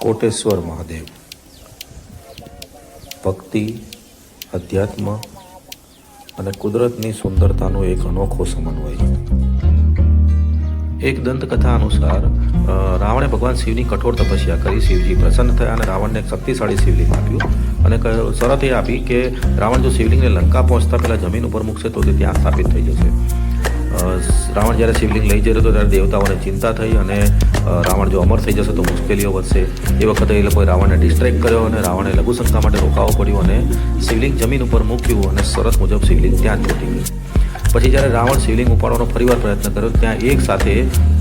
કોટેશ્વર મહાદેવ ભક્તિ, અધ્યાત્મ અને કુદરતની સુંદરતાનો એક અનોખો સમન્વય. એક દંતકથા અનુસાર રાવણે ભગવાન શિવની કઠોર તપસ્યા કરી. શિવજી પ્રસન્ન થયા અને રાવણને એક શક્તિશાળી શિવલિંગ આપ્યું અને શરત એ આપી કે રાવણ જો શિવલિંગને લંકા પહોંચતા પહેલાં જમીન ઉપર મૂકશે તો તે ત્યાં સ્થાપિત થઈ જશે. રાવણ જ્યારે શિવલિંગ લઈ જતો ત્યારે દેવતાઓને ચિંતા થઈ અને રાવણ જો અમર થઈ જશે તો મુશ્કેલીઓ વધશે. એ વખતે એ લોકોએ રાવણને ડિસ્ટ્રેક્ટ કર્યો અને રાવણે લઘુશંકા માટે રોકાવું પડ્યું અને શિવલિંગ જમીન ઉપર મૂક્યું અને શરત મુજબ શિવલિંગ ત્યાં જ ચોટી ગયું. પછી જ્યારે રાવણ શિવલિંગ ઉપાડવાનો ફરીવાર પ્રયત્ન કર્યો ત્યાં એક સાથે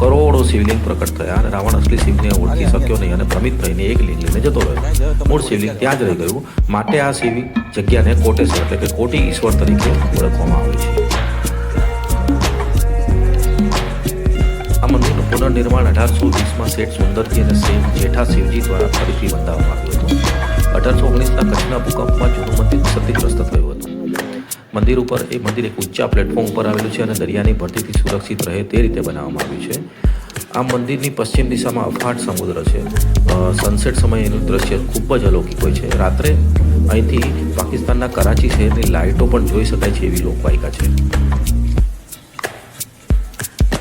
કરોડો શિવલિંગ પ્રકટ થયા અને રાવણ અસલી શિવને ઓળખી શક્યો નહીં અને ભ્રમિત થઈને એક લિંગ લઈને જતો રહ્યો. મૂળ શિવલિંગ ત્યાં જ રહી ગયું. માટે આ શિવ જગ્યાને કોટેશ્વર એટલે કે કોટી ઈશ્વર તરીકે ઓળખવામાં આવે છે. આ મંદિરનું પુનર્નિર્માણ 1820માં શેઠ સુંદરજી અને શેઠ જેઠા શિવજી દ્વારા ફરીથી બંધાવવામાં આવ્યું હતું. 1819ના કચ્છના ભૂકંપમાં જૂનું મંદિર ક્ષતિગ્રસ્ત થયું હતું. મંદિર એક ઊંચા પ્લેટફોર્મ ઉપર આવેલું છે અને દરિયાની ભરતીથી સુરક્ષિત રહે તે રીતે બનાવવામાં આવ્યું છે. આ મંદિરની પશ્ચિમ દિશામાં અફાટ સમુદ્ર છે. સનસેટ સમયે એનું દ્રશ્ય ખૂબ જ અલૌકિક હોય છે. રાત્રે અહીંથી પાકિસ્તાનના કરાચી શહેરની લાઇટો પણ જોઈ શકાય છે એવી લોકવાયકા છે.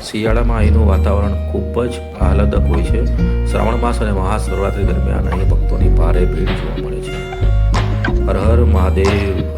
શિયાળામાં અહીંનું વાતાવરણ ખૂબ જ આહલાદક હોય છે. શ્રાવણ માસ અને મહાશિવરાત્રિ દરમિયાન અહીં ભક્તોની ભારે ભીડ જોવા મળે છે. હર હર મહાદેવ.